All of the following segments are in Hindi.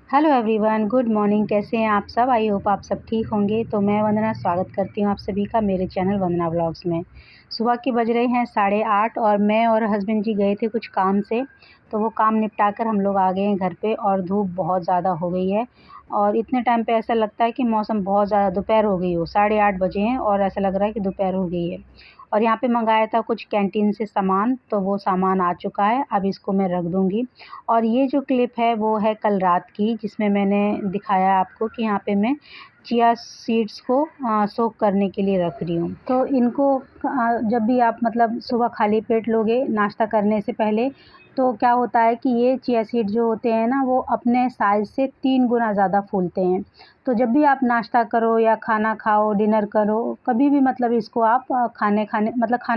Hello everyone, good morning. कैसे हैं आप सब? आई होप आप सब ठीक होंगे। तो मैं वंदना स्वागत करती हूँ आप सभी का मेरे चैनल वंदना व्लॉग्स में। सुबह के बज रहे हैं 8:30 और मैं और हस्बैंड जी गए थे कुछ काम से, तो वो काम निपटा कर हम लोग आ गए हैं घर पे। और धूप बहुत ज़्यादा हो गई है और इतने टाइम पे ऐसा लगता है कि मौसम बहुत ज़्यादा दोपहर हो गई हो। 8:30 बजे हैं और ऐसा लग रहा है कि दोपहर हो गई है। और यहाँ पे मंगाया था कुछ कैंटीन से सामान, तो वो सामान आ चुका है। अब इसको मैं रख दूँगी। और ये जो क्लिप है वो है कल रात की, जिसमें मैंने दिखाया आपको कि यहाँ पे मैं चिया सीड्स को सोक करने के लिए रख रही हूँ। तो इनको जब भी आप मतलब सुबह खाली पेट लोगे नाश्ता करने से पहले, तो क्या होता है कि ये चिया सीड जो होते हैं ना, वो अपने साइज़ से 3 गुना ज़्यादा फूलते हैं। तो जब भी आप नाश्ता करो या खाना खाओ, डिनर करो, कभी भी मतलब इसको आप खाना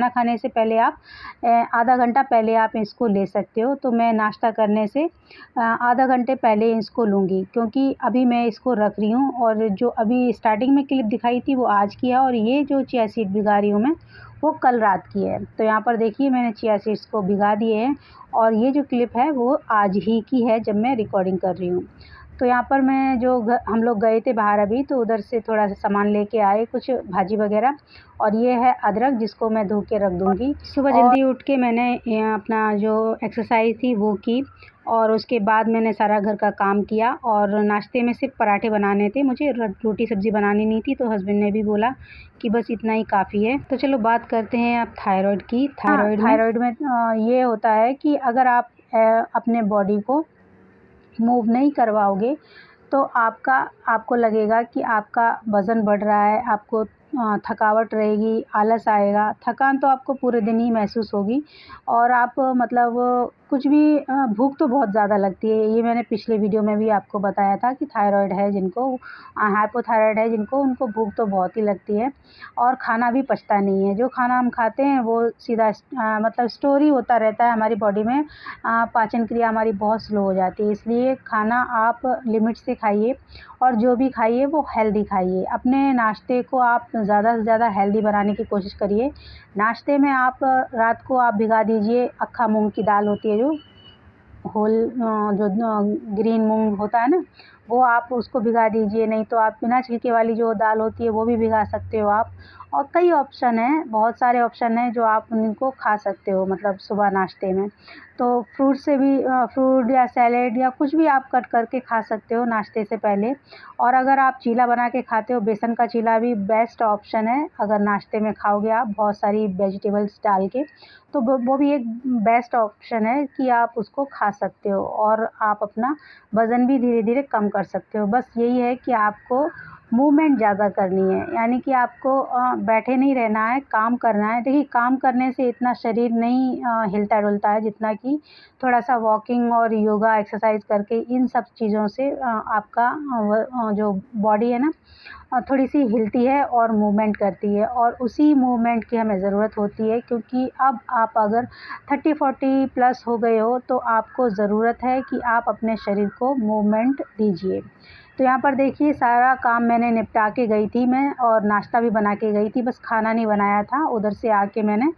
खाने से पहले आप आधा घंटा पहले आप इसको ले सकते हो। तो मैं नाश्ता करने से आधा घंटे पहले इसको लूँगी, क्योंकि अभी मैं इसको रख रही हूँ। और जो अभी स्टार्टिंग में क्लिप दिखाई थी वो आज की है, और ये जो चिया सीड भिगा रही हूँ मैं वो कल रात की है। तो यहाँ पर देखिए मैंने चिया सीड्स को भिगा दिए हैं, और ये जो क्लिप है वो आज ही की है जब मैं रिकॉर्डिंग कर रही हूँ। तो यहाँ पर मैं जो हम लोग गए थे बाहर अभी, तो उधर से थोड़ा सा सामान लेके आए, कुछ भाजी वगैरह। और ये है अदरक, जिसको मैं धो के रख दूँगी। सुबह जल्दी उठ के मैंने अपना जो एक्सरसाइज थी वो की, और उसके बाद मैंने सारा घर का काम किया। और नाश्ते में सिर्फ पराठे बनाने थे मुझे, रोटी सब्ज़ी बनानी नहीं थी। तो हस्बैंड ने भी बोला कि बस इतना ही काफ़ी है। तो चलो बात करते हैं अब थायराइड की। थायराइड में ये होता है कि अगर आप अपने बॉडी को मूव नहीं करवाओगे, तो आपको लगेगा कि आपका वज़न बढ़ रहा है, आपको थकावट रहेगी, आलस आएगा। थकान तो आपको पूरे दिन ही महसूस होगी, और आप मतलब कुछ भी भूख तो बहुत ज़्यादा लगती है। ये मैंने पिछले वीडियो में भी आपको बताया था कि थायराइड है जिनको, हाइपोथायराइड है जिनको, उनको भूख तो बहुत ही लगती है, और खाना भी पचता नहीं है। जो खाना हम खाते हैं वो सीधा मतलब स्टोर ही होता रहता है हमारी बॉडी में। पाचन क्रिया हमारी बहुत स्लो हो जाती है। इसलिए खाना आप लिमिट से खाइए, और जो भी खाइए वो हेल्दी खाइए। अपने नाश्ते को आप ज़्यादा से ज़्यादा हेल्दी बनाने की कोशिश करिए। नाश्ते में आप रात को आप भिगा दीजिए अक्खा मूँग की दाल होती है, जो होल जो ग्रीन मूँग होता है ना, वो आप उसको भिगा दीजिए। नहीं तो आप बिना छिलके वाली जो दाल होती है वो भी भिगा सकते हो आप। और कई ऑप्शन हैं, बहुत सारे ऑप्शन हैं जो आप उनको खा सकते हो मतलब सुबह नाश्ते में। तो फ्रूट से भी फ्रूट या सैलेड या कुछ भी आप कट करके खा सकते हो नाश्ते से पहले। और अगर आप चीला बना के खाते हो, बेसन का चीला भी बेस्ट ऑप्शन है। अगर नाश्ते में खाओगे आप बहुत सारी वेजिटेबल्स डाल के, तो वो भी एक बेस्ट ऑप्शन है कि आप उसको खा सकते हो, और आप अपना वज़न भी धीरे धीरे कम कर सकते हो। बस यही है कि आपको मूवमेंट ज़्यादा करनी है, यानी कि आपको बैठे नहीं रहना है, काम करना है। देखिए, काम करने से इतना शरीर नहीं हिलता डुलता है, जितना कि थोड़ा सा वॉकिंग और योगा एक्सरसाइज करके, इन सब चीज़ों से आपका जो बॉडी है ना, थोड़ी सी हिलती है और मूवमेंट करती है। और उसी मूवमेंट की हमें ज़रूरत होती है, क्योंकि अब आप अगर 30-40 प्लस हो गए हो, तो आपको ज़रूरत है कि आप अपने शरीर को मूवमेंट दीजिए। तो यहाँ पर देखिए सारा काम मैंने निपटा के गई थी मैं, और नाश्ता भी बना के गई थी, बस खाना नहीं बनाया था। उधर से आके मैंने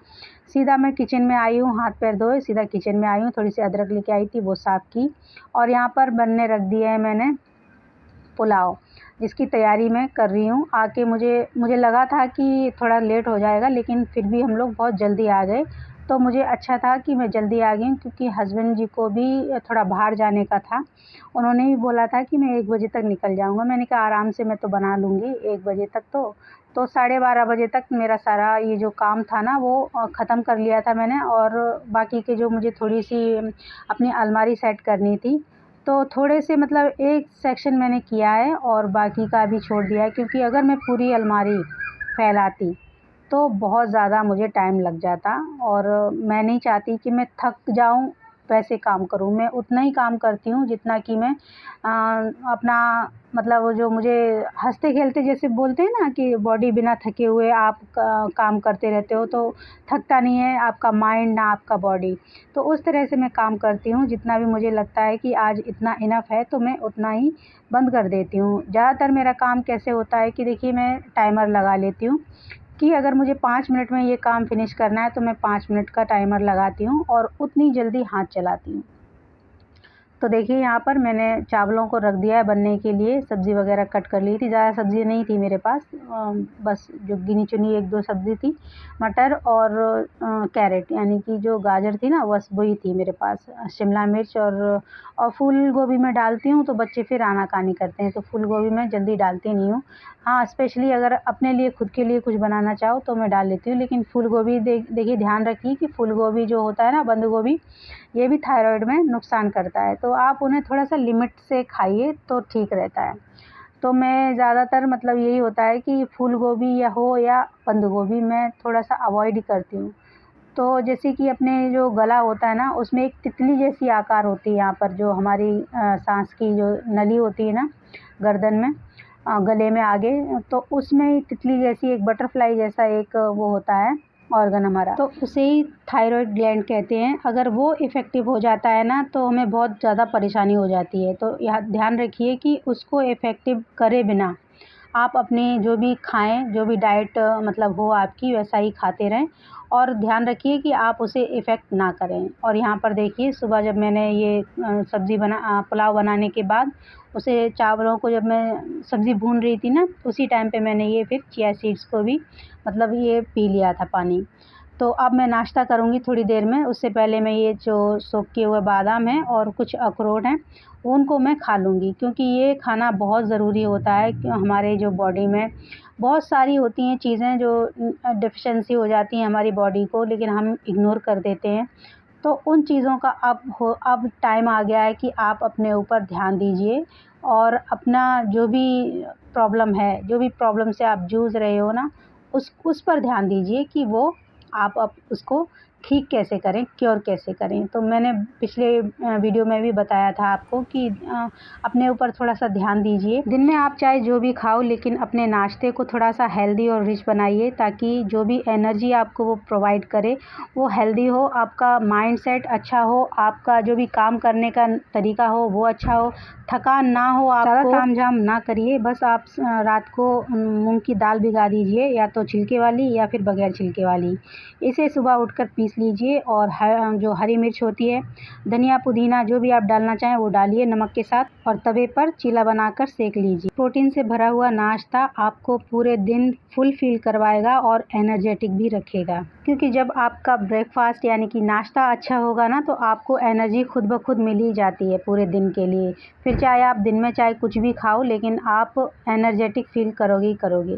सीधा मैं किचन में आई हूँ, हाथ पैर धोए सीधा किचन में आई हूँ। थोड़ी सी अदरक लेके आई थी, वो साफ़ की, और यहाँ पर बनने रख दिया है मैंने पुलाव, जिसकी तैयारी मैं कर रही हूँ। आके मुझे लगा था कि थोड़ा लेट हो जाएगा, लेकिन फिर भी हम लोग बहुत जल्दी आ गए। तो मुझे अच्छा था कि मैं जल्दी आ गई हूँ, क्योंकि हस्बैंड जी को भी थोड़ा बाहर जाने का था। उन्होंने भी बोला था कि मैं 1 बजे तक निकल जाऊँगा। मैंने कहा आराम से मैं तो बना लूँगी 1 बजे तक तो 12:30 बजे तक मेरा सारा ये जो काम था ना वो ख़त्म कर लिया था मैंने। और बाकी के जो मुझे थोड़ी-सी अपनी अलमारी सेट करनी थी, तो थोड़े से मतलब एक सेक्शन मैंने किया है और बाकी का भी छोड़ दिया है, क्योंकि अगर मैं पूरी अलमारी फैलाती तो बहुत ज़्यादा मुझे टाइम लग जाता, और मैं नहीं चाहती कि मैं थक जाऊँ वैसे काम करूँ। मैं उतना ही काम करती हूँ जितना कि मैं अपना मतलब वो जो मुझे हँसते-खेलते जैसे बोलते हैं ना कि बॉडी बिना थके हुए आप काम करते रहते हो, तो थकता नहीं है आपका माइंड ना आपका बॉडी। तो उस तरह से मैं काम करती हूँ। जितना भी मुझे लगता है कि आज इतना इनफ है, तो मैं उतना ही बंद कर देती हूँ। ज़्यादातर मेरा काम कैसे होता है कि देखिए, मैं टाइमर लगा लेती हूँ कि अगर मुझे 5 मिनट में ये काम फ़िनिश करना है, तो मैं 5 मिनट का टाइमर लगाती हूँ और उतनी जल्दी हाथ चलाती हूँ। तो देखिए यहाँ पर मैंने चावलों को रख दिया है बनने के लिए। सब्ज़ी वगैरह कट कर ली थी, ज़्यादा सब्ज़ी नहीं थी मेरे पास, बस जो गिनी चुनी 1-2 सब्ज़ी थी, मटर और कैरेट यानी कि जो गाजर थी ना बस वही थी मेरे पास। शिमला मिर्च और फूल गोभी मैं डालती हूँ तो बच्चे फिर आनाकानी करते हैं, तो फूल गोभी मैं जल्दी डालती नहीं हूँ। हाँ, स्पेशली अगर अपने लिए खुद के लिए कुछ बनाना चाहो तो मैं डाल लेती हूँ, लेकिन फूल गोभी देखिए ध्यान रखिए कि फूल गोभी जो होता है ना, बंद गोभी, ये भी थायराइड में नुकसान करता है, तो आप उन्हें थोड़ा-सा लिमिट से खाइए तो ठीक रहता है। तो मैं ज़्यादातर मतलब यही होता है कि फूल गोभी या हो या बंद गोभी मैं थोड़ा-सा अवॉइड ही करती हूँ। तो जैसे कि अपने जो गला होता है ना, उसमें एक तितली जैसी आकार होती है यहाँ पर, जो हमारी साँस की जो नली होती है ना गर्दन में, गले में आगे, तो उसमें तितली जैसी एक बटरफ्लाई जैसा एक वो होता है ऑर्गन हमारा, तो उसे ही थायरॉइड ग्लैंड कहते हैं। अगर वो इफ़ेक्टिव हो जाता है ना तो हमें बहुत ज़्यादा परेशानी हो जाती है। तो यहाँ ध्यान रखिए कि उसको इफ़ेक्टिव करे बिना आप अपनी जो भी खाएँ, जो भी डाइट मतलब हो आपकी वैसा ही खाते रहें, और ध्यान रखिए कि आप उसे इफ़ेक्ट ना करें। और यहाँ पर देखिए सुबह जब मैंने ये पुलाव बनाने के बाद उसे चावलों को जब मैं सब्ज़ी भून रही थी ना, उसी टाइम पे मैंने ये फिर चिया सीड्स को भी मतलब ये पी लिया था पानी। तो अब मैं नाश्ता करूँगी थोड़ी देर में, उससे पहले मैं ये जो सोख किए हुए बादाम हैं और कुछ अखरोट हैं, उनको मैं खा लूँगी, क्योंकि ये खाना बहुत ज़रूरी होता है कि हमारे जो बॉडी में बहुत सारी होती हैं चीज़ें जो डेफ़िशिएंसी हो जाती हैं हमारी बॉडी को, लेकिन हम इग्नोर कर देते हैं। तो उन चीज़ों का अब टाइम आ गया है कि आप अपने ऊपर ध्यान दीजिए, और अपना जो भी प्रॉब्लम है, जो भी प्रॉब्लम से आप जूझ रहे हो ना, उस पर ध्यान दीजिए कि वो आप अब उसको ठीक कैसे करें, क्योर कैसे करें। तो मैंने पिछले वीडियो में भी बताया था आपको कि अपने ऊपर थोड़ा-सा ध्यान दीजिए। दिन में आप चाहे जो भी खाओ, लेकिन अपने नाश्ते को थोड़ा-सा हेल्दी और रिच बनाइए, ताकि जो भी एनर्जी आपको वो प्रोवाइड करे, वो हेल्दी हो, आपका माइंडसेट अच्छा हो, आपका जो भी काम करने का तरीका हो वो अच्छा हो, थकान ना हो, आपको ज़्यादा तामझाम ना करिए। बस आप रात को मूँग की दाल भिगा दीजिए, या तो छिलके वाली या फिर बगैर छिलके वाली। इसे सुबह उठकर पीस लीजिए, और जो हरी मिर्च होती है, धनिया पुदीना जो भी आप डालना चाहें वो डालिए नमक के साथ, और तवे पर चीला बनाकर सेक लीजिए। प्रोटीन से भरा हुआ नाश्ता आपको पूरे दिन फुल फ़ील करवाएगा और एनर्जेटिक भी रखेगा, क्योंकि जब आपका ब्रेकफ़ास्ट यानी कि नाश्ता अच्छा होगा ना, तो आपको एनर्जी खुद ब खुद मिल ही जाती है पूरे दिन के लिए। फिर चाहे आप दिन में चाहे कुछ भी खाओ, लेकिन आप एनर्जेटिक फ़ील करोगे ही करोगे।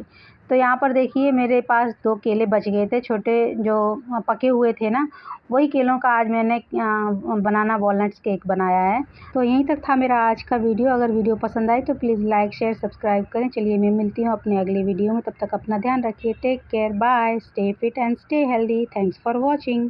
तो यहाँ पर देखिए मेरे पास 2 केले बच गए थे, छोटे जो पके हुए थे ना, वही केलों का आज मैंने बनाना वॉलनट्स केक बनाया है। तो यहीं तक था मेरा आज का वीडियो। अगर वीडियो पसंद आए तो प्लीज़ लाइक, शेयर, सब्सक्राइब करें। चलिए मैं मिलती हूँ अपने अगले वीडियो में, तब तक अपना ध्यान रखिए। Take care, bye, stay fit and stay healthy. Thanks for watching.